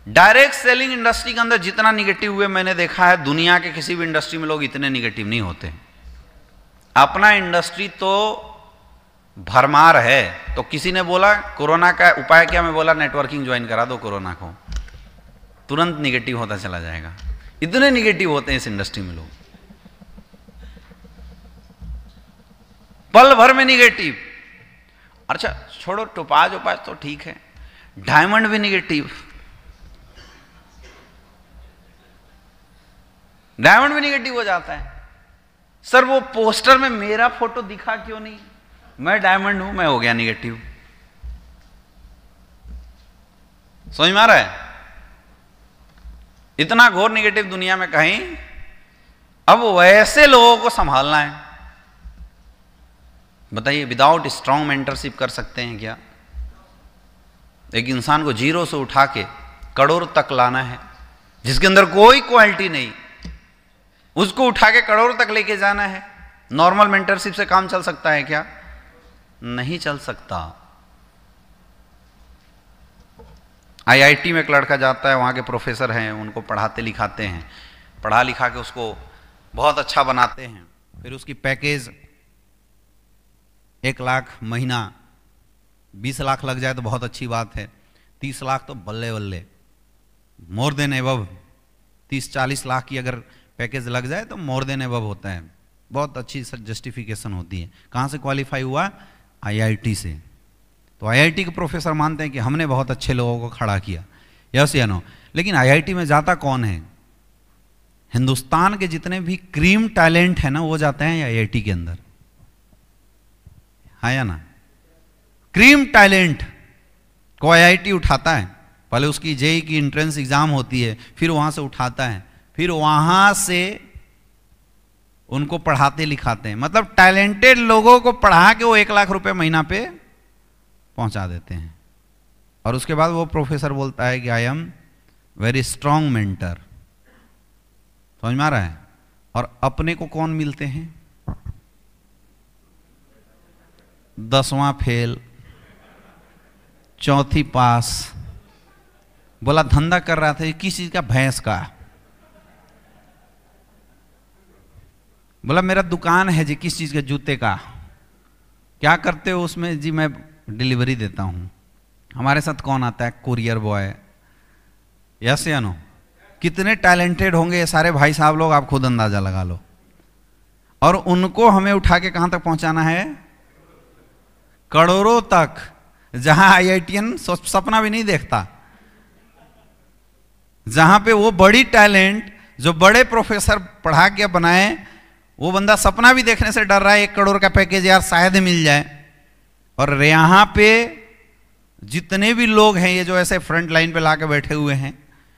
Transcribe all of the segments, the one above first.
Direct selling industry के अंदर जितना निगेटिव हुए मैंने देखा है, दुनिया के किसी भी इंडस्ट्री में लोग इतने निगेटिव नहीं होते। अपना इंडस्ट्री तो भरमार है। तो किसी ने बोला कोरोना का उपाय क्या, मैं बोला नेटवर्किंग ज्वाइन करा दो कोरोना को, तुरंत निगेटिव होता चला जाएगा। इतने निगेटिव होते हैं इस इंडस्ट्री में लोग, पल भर में निगेटिव। अच्छा छोड़ो, टोपाज ओपाज तो ठीक है, डायमंड भी निगेटिव, डायमंड भी निगेटिव हो जाता है। सर वो पोस्टर में मेरा फोटो दिखा क्यों नहीं, मैं डायमंड हूं, मैं हो गया निगेटिव। समझ में आ रहा है? इतना घोर निगेटिव दुनिया में कहीं। अब वैसे लोगों को संभालना है, बताइए विदाउट स्ट्रांग मेंटरशिप कर सकते हैं क्या? एक इंसान को जीरो से उठा के करोड़ तक लाना है, जिसके अंदर कोई क्वालिटी नहीं, उसको उठा के करोड़ तक लेके जाना है। नॉर्मल मेंटरशिप से काम चल सकता है क्या? नहीं चल सकता। आईआईटी में एक लड़का जाता है, वहाँ के प्रोफेसर हैं, उनको पढ़ाते लिखाते हैं, पढ़ा लिखा के उसको बहुत अच्छा बनाते हैं। फिर उसकी पैकेज 1 लाख महीना, 20 लाख लग जाए तो बहुत अच्छी बात है, 30 लाख तो बल्ले बल्ले, मोर देन एबव। 30-40 लाख की अगर पैकेज लग जाए तो मोर देन एबव होता है, बहुत अच्छी जस्टिफिकेशन होती है। कहाँ से क्वालिफाई हुआ? आईआईटी से। तो आईआईटी के प्रोफेसर मानते हैं कि हमने बहुत अच्छे लोगों को खड़ा किया, यस या नो। लेकिन आईआईटी में जाता कौन है? हिंदुस्तान के जितने भी क्रीम टैलेंट है ना, वो जाते हैं आईआईटी के अंदर, हाँ या ना? क्रीम टैलेंट को आईआईटी उठाता है, पहले उसकी जेईई की एंट्रेंस एग्जाम होती है, फिर वहां से उठाता है, फिर वहां से उनको पढ़ाते लिखाते हैं। मतलब टैलेंटेड लोगों को पढ़ा के वो 1 लाख रुपए महीना पे पहुंचा देते हैं। और उसके बाद वो प्रोफेसर बोलता है कि I am very strong mentor. समझ में आ रहा है? और अपने को कौन मिलते हैं? 10वां फेल, 4थी पास। बोला धंधा कर रहा था, किस चीज का? भैंस का। बोला मेरा दुकान है जी, किस चीज के? जूते का। क्या करते हो उसमें? जी मैं डिलीवरी देता हूं। हमारे साथ कौन आता है? Courier boy. यस या नो? कितने टैलेंटेड होंगे ये सारे भाई साहब लोग, आप खुद अंदाजा लगा लो। और उनको हमें उठा के कहां तक पहुंचाना है? करोड़ों तक, जहां आईआईटीएन सपना भी नहीं देखता। जहां पे वो बड़ी टैलेंट जो बड़े प्रोफेसर पढ़ा के बनाए, वो बंदा सपना भी देखने से डर रहा है 1 करोड़ का पैकेज यार शायद मिल जाए। और यहां पे जितने भी लोग हैं, ये जो ऐसे फ्रंट लाइन पे लाके बैठे हुए हैं,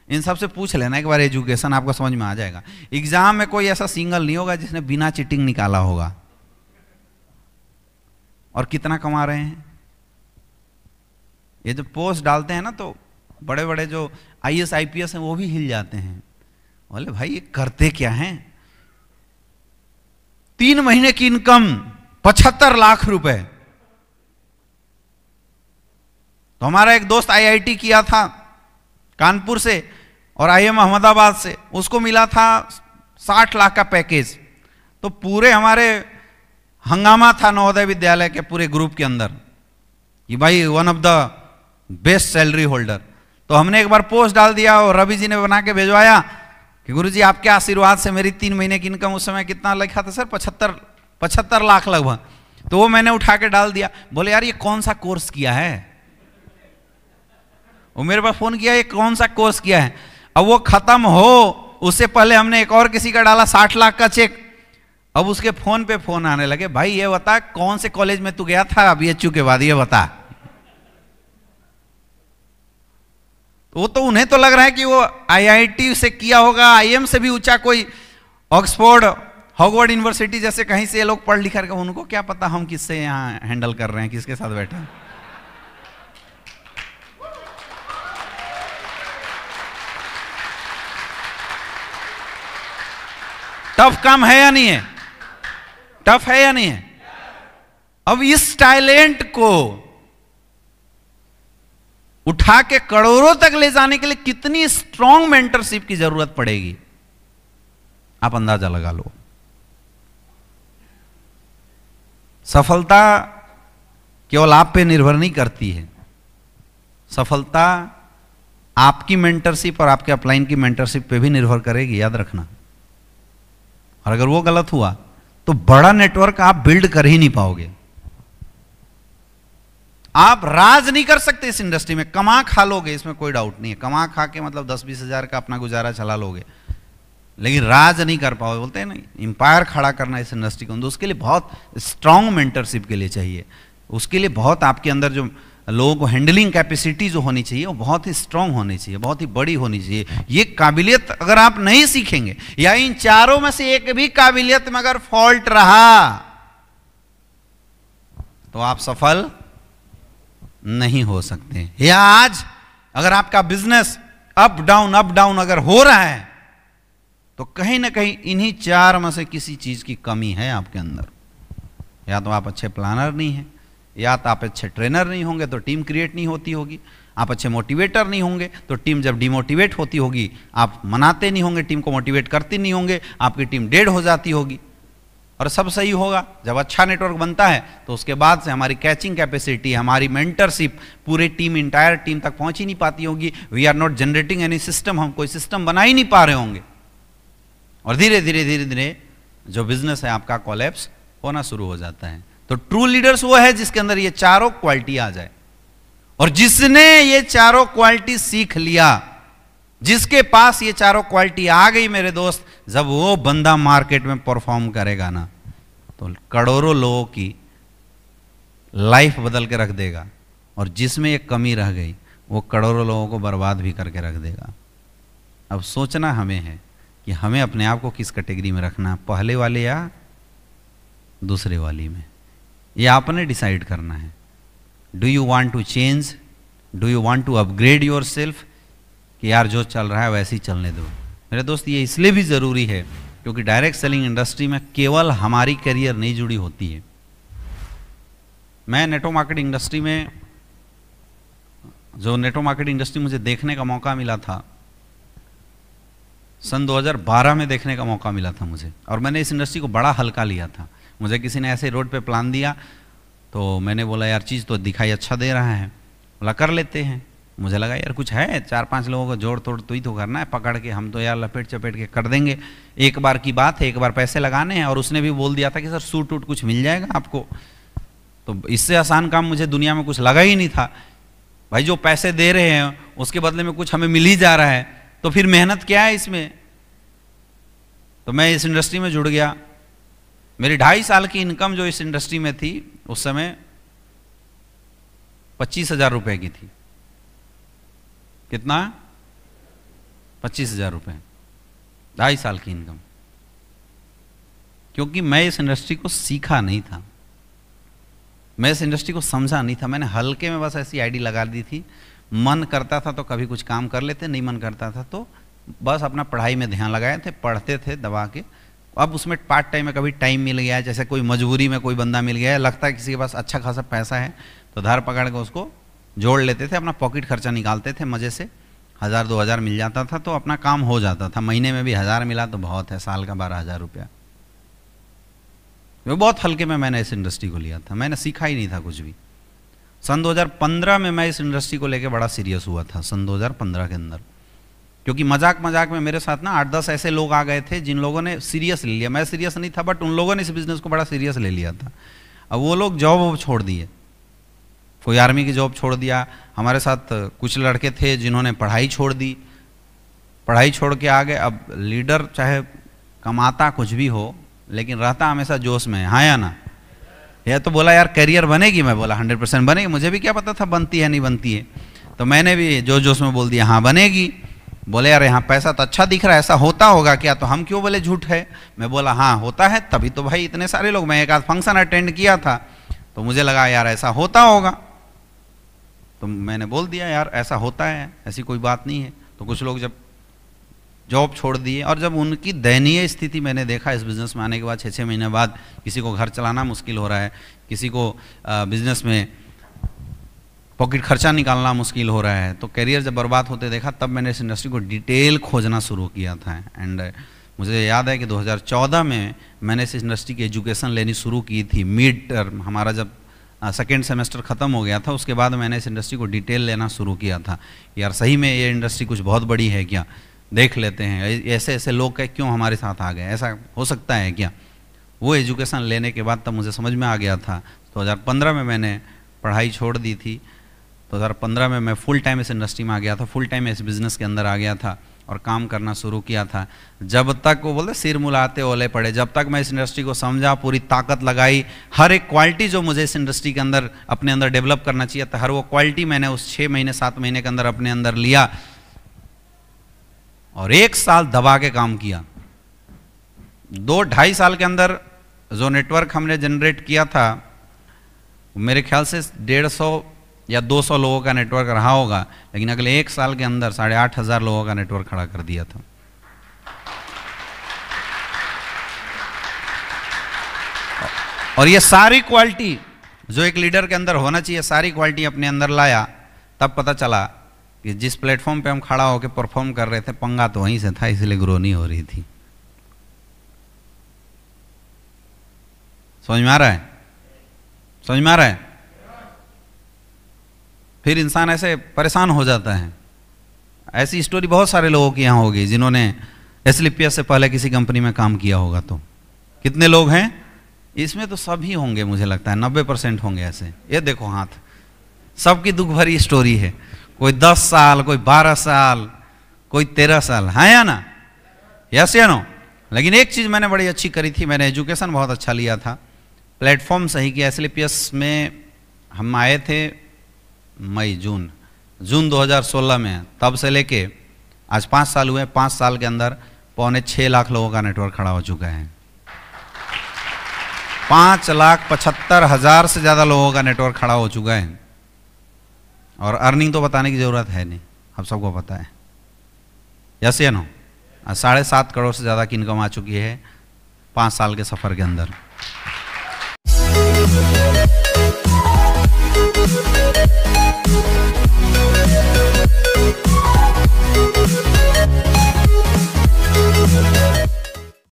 इन सब से पूछ लेना एक बार, एजुकेशन आपको समझ में आ जाएगा। एग्जाम में कोई ऐसा सिंगल नहीं होगा जिसने बिना चीटिंग निकाला होगा। और कितना कमा रहे हैं? ये जो पोस्ट डालते हैं ना, तो बड़े बड़े जो आईएएस आईपीएस हैं वो भी हिल जाते हैं, बोले भाई ये करते क्या हैं? 3 महीने की इनकम 75 लाख रुपए। तो हमारा एक दोस्त आईआईटी किया था कानपुर से और आईएम अहमदाबाद से, उसको मिला था 60 लाख का पैकेज। तो पूरे हमारे हंगामा था नवोदय विद्यालय के पूरे ग्रुप के अंदर कि भाई one of the best salary holder. तो हमने एक बार पोस्ट डाल दिया और रवि जी ने बना के भेजवाया कि गुरुजी आपके आशीर्वाद से मेरी 3 महीने की इनकम, उस समय कितना लिखा था सर? 75 लाख लगभग। तो वो मैंने उठा के डाल दिया। बोले यार ये कौन सा कोर्स किया है? वो मेरे पास फोन किया, ये कौन सा कोर्स किया है? अब वो खत्म हो उससे पहले हमने एक और किसी का डाला 60 लाख का चेक। अब उसके फोन पे फोन आने लगे, भाई ये बता कौन से कॉलेज में तू गया था बीएचयू के बाद, ये बता। वो तो उन्हें तो लग रहा है कि वो आईआईटी से किया होगा, आईएम से भी ऊंचा कोई ऑक्सफोर्ड हॉगवर्ड यूनिवर्सिटी जैसे कहीं से ये लोग पढ़ लिख कर, उनको क्या पता हम किससे यहाँ हैंडल कर रहे हैं, किसके साथ बैठे हैं। टफ काम है या नहीं है? टफ है या नहीं है? अब इस टैलेंट को उठा के करोड़ों तक ले जाने के लिए कितनी स्ट्रांग मेंटरशिप की जरूरत पड़ेगी, आप अंदाजा लगा लो। सफलता केवल आप पे निर्भर नहीं करती है, सफलता आपकी मेंटरशिप और आपके अपलाइन की मेंटरशिप पे भी निर्भर करेगी, याद रखना। और अगर वो गलत हुआ तो बड़ा नेटवर्क आप बिल्ड कर ही नहीं पाओगे। आप राज नहीं कर सकते इस इंडस्ट्री में, कमा खा लोगे, इसमें कोई डाउट नहीं है, कमा खा के मतलब 10-20 हजार का अपना गुजारा चला लोगे, लेकिन राज नहीं कर पाओगे। बोलते हैं ना, एम्पायर खड़ा करना इस इंडस्ट्री को, तो उसके लिए बहुत स्ट्रांग मेंटरशिप के लिए चाहिए, उसके लिए बहुत आपके अंदर जो लोगों को हैंडलिंग कैपेसिटी जो होनी चाहिए वो बहुत ही स्ट्रांग होनी चाहिए, बहुत ही बड़ी होनी चाहिए। ये काबिलियत अगर आप नहीं सीखेंगे, या इन चारों में से एक भी काबिलियत में अगर फॉल्ट रहा तो आप सफल नहीं हो सकते। या आज अगर आपका बिजनेस अप डाउन अगर हो रहा है तो कहीं ना कहीं इन्हीं चार में से किसी चीज की कमी है आपके अंदर। या तो आप अच्छे प्लानर नहीं हैं, या तो आप अच्छे ट्रेनर नहीं होंगे तो टीम क्रिएट नहीं होती होगी, आप अच्छे मोटिवेटर नहीं होंगे तो टीम जब डिमोटिवेट होती होगी आप मनाते नहीं होंगे, टीम को मोटिवेट करते नहीं होंगे, आपकी टीम डेड हो जाती होगी। और सब सही होगा जब अच्छा नेटवर्क बनता है तो उसके बाद से हमारी कैचिंग कैपेसिटी, हमारी मेंटरशिप पूरे टीम, इंटायर टीम तक पहुंच ही नहीं पाती होगी। We are not generating any system, हम कोई सिस्टम बना ही नहीं पा रहे होंगे, और धीरे धीरे जो बिजनेस है आपका कोलैप्स होना शुरू हो जाता है। तो ट्रू लीडर्स वो है जिसके अंदर ये चारों क्वालिटी आ जाए, और जिसने ये चारों क्वालिटी सीख लिया, जिसके पास ये चारों क्वालिटी आ गई मेरे दोस्त, जब वो बंदा मार्केट में परफॉर्म करेगा ना तो करोड़ों लोगों की लाइफ बदल के रख देगा, और जिसमें एक कमी रह गई वो करोड़ों लोगों को बर्बाद भी करके रख देगा। अब सोचना हमें है कि हमें अपने आप को किस कैटेगरी में रखना, पहले वाले या दूसरे वाली में, ये आपने डिसाइड करना है। Do you want to change, do you want to upgrade yourself, कि यार जो चल रहा है वैसे ही चलने दो। मेरे दोस्त ये इसलिए भी ज़रूरी है क्योंकि डायरेक्ट सेलिंग इंडस्ट्री में केवल हमारी करियर नहीं जुड़ी होती है। मैं नेटवर्क मार्केटिंग इंडस्ट्री में, जो नेटवर्क मार्केटिंग इंडस्ट्री मुझे देखने का मौका मिला था सन 2012 में देखने का मौका मिला था मुझे, और मैंने इस इंडस्ट्री को बड़ा हल्का लिया था। मुझे किसी ने ऐसे रोड पे प्लान दिया तो मैंने बोला यार चीज़ तो दिखाई अच्छा दे रहा है, बोला कर लेते हैं। मुझे लगा यार कुछ है, 4-5 लोगों को जोड़ तोड़ तो ही तो करना है, पकड़ के हम तो यार लपेट चपेट के कर देंगे, एक बार की बात है, एक बार पैसे लगाने हैं। और उसने भी बोल दिया था कि सर सूट वूट कुछ मिल जाएगा आपको, तो इससे आसान काम मुझे दुनिया में कुछ लगा ही नहीं था। भाई जो पैसे दे रहे हैं उसके बदले में कुछ हमें मिल ही जा रहा है, तो फिर मेहनत क्या है इसमें। तो मैं इस इंडस्ट्री में जुड़ गया। मेरी 2.5 साल की इनकम जो इस इंडस्ट्री में थी उस समय 25,000 रुपए की थी। कितना? 25,000 रुपए, 2.5 साल की इनकम। क्योंकि मैं इस इंडस्ट्री को सीखा नहीं था, मैं इस इंडस्ट्री को समझा नहीं था, मैंने हल्के में बस ऐसी आईडी लगा दी थी। मन करता था तो कभी कुछ काम कर लेते, नहीं मन करता था तो बस अपना पढ़ाई में ध्यान लगाए थे, पढ़ते थे दबा के। अब उसमें पार्ट टाइम में कभी टाइम मिल गया, जैसे कोई मजबूरी में कोई बंदा मिल गया है, लगता है किसी के पास अच्छा खासा पैसा है तो धार पकड़ के उसको जोड़ लेते थे, अपना पॉकेट खर्चा निकालते थे मज़े से। 1,000-2,000 मिल जाता था तो अपना काम हो जाता था। महीने में भी 1,000 मिला तो बहुत है, साल का 12,000 रुपया। वो बहुत हल्के में मैंने इस इंडस्ट्री को लिया था, मैंने सीखा ही नहीं था कुछ भी। सन 2015 में मैं इस इंडस्ट्री को लेकर बड़ा सीरियस हुआ था, सन 2015 के अंदर, क्योंकि मजाक मजाक में मेरे साथ ना 8-10 ऐसे लोग आ गए थे जिन लोगों ने सीरियस ले लिया। मैं सीरियस नहीं था, बट उन लोगों ने इस बिज़नेस को बड़ा सीरियस ले लिया था। अब वो लोग जॉब छोड़ दिए, कोई आर्मी की जॉब छोड़ दिया। हमारे साथ कुछ लड़के थे जिन्होंने पढ़ाई छोड़ दी, पढ़ाई छोड़ के आ गए। अब लीडर चाहे कमाता कुछ भी हो लेकिन रहता हमेशा जोश में, हाँ या ना। यह तो बोला यार करियर बनेगी, मैं बोला 100% बनेगी। मुझे भी क्या पता था बनती है नहीं बनती है, तो मैंने भी जोश में बोल दिया हाँ बनेगी। बोले यार यहाँ पैसा तो अच्छा दिख रहा है, ऐसा होता होगा क्या? तो हम क्यों बोले झूठ है। मैं बोला हाँ होता है, तभी तो भाई इतने सारे लोग, मैं एक आध फंक्शन अटेंड किया था तो मुझे लगा यार ऐसा होता होगा, तो मैंने बोल दिया यार ऐसा होता है, ऐसी कोई बात नहीं है। तो कुछ लोग जब जॉब छोड़ दिए, और जब उनकी दयनीय स्थिति मैंने देखा इस बिज़नेस में आने के बाद, 6-6 महीने बाद किसी को घर चलाना मुश्किल हो रहा है, किसी को बिज़नेस में पॉकेट खर्चा निकालना मुश्किल हो रहा है, तो करियर जब बर्बाद होते देखा, तब मैंने इस इंडस्ट्री को डिटेल खोजना शुरू किया था। एंड मुझे याद है कि 2014 में मैंने इस इंडस्ट्री की एजुकेशन लेनी शुरू की थी। मिड टर्म हमारा जब सेकेंड सेमेस्टर ख़त्म हो गया था, उसके बाद मैंने इस इंडस्ट्री को डिटेल लेना शुरू किया था। यार सही में ये इंडस्ट्री कुछ बहुत बड़ी है क्या, देख लेते हैं, ऐसे ऐसे लोग क्यों हमारे साथ आ गए, ऐसा हो सकता है क्या। वो एजुकेशन लेने के बाद तब मुझे समझ में आ गया था। 2015 में मैंने पढ़ाई छोड़ दी थी। 2015 में मैं फुल टाइम इस इंडस्ट्री में आ गया था, फुल टाइम इस बिज़नेस के अंदर आ गया था और काम करना शुरू किया था। जब तक वो बोलते सिर मुलाते ओले पड़े, जब तक मैं इस इंडस्ट्री को समझा, पूरी ताकत लगाई, हर एक क्वालिटी जो मुझे इस इंडस्ट्री के अंदर अपने अंदर डेवलप करना चाहिए था, हर वो क्वालिटी मैंने उस 6 महीने 7 महीने के अंदर अपने अंदर लिया और 1 साल दबा के काम किया। 2-2.5 साल के अंदर जो नेटवर्क हमने जनरेट किया था, मेरे ख्याल से 150 या 200 लोगों का नेटवर्क रहा होगा, लेकिन अगले 1 साल के अंदर 8,500 लोगों का नेटवर्क खड़ा कर दिया था। और ये सारी क्वालिटी जो एक लीडर के अंदर होना चाहिए, सारी क्वालिटी अपने अंदर लाया। तब पता चला कि जिस प्लेटफॉर्म पे हम खड़ा होकर परफॉर्म कर रहे थे, पंगा तो वहीं से था, इसलिए ग्रो नहीं हो रही थी। समझ में आ रहा है? समझ में आ रहा है? फिर इंसान ऐसे परेशान हो जाता है। ऐसी स्टोरी बहुत सारे लोगों की यहाँ होगी जिन्होंने एसलीपीएस से पहले किसी कंपनी में काम किया होगा। तो कितने लोग हैं इसमें? तो सभी होंगे, मुझे लगता है 90% होंगे ऐसे। ये देखो हाथ, सबकी दुख भरी स्टोरी है। कोई 10 साल, कोई 12 साल, कोई 13 साल, है या ना? यस या नो? लेकिन एक चीज़ मैंने बड़ी अच्छी करी थी, मैंने एजुकेशन बहुत अच्छा लिया था, प्लेटफॉर्म सही किया। एसलीपीएस में हम आए थे जून 2016 में, तब से लेके आज 5 साल हुए। 5 साल के अंदर 5.25 लाख लोगों का नेटवर्क खड़ा हो चुका है। 5,75,000 से ज़्यादा लोगों का नेटवर्क खड़ा हो चुका है। और अर्निंग तो बताने की ज़रूरत है नहीं, आप सबको पता है। यस या नो? 7.5 करोड़ से ज़्यादा की इनकम आ चुकी है 5 साल के सफ़र के अंदर।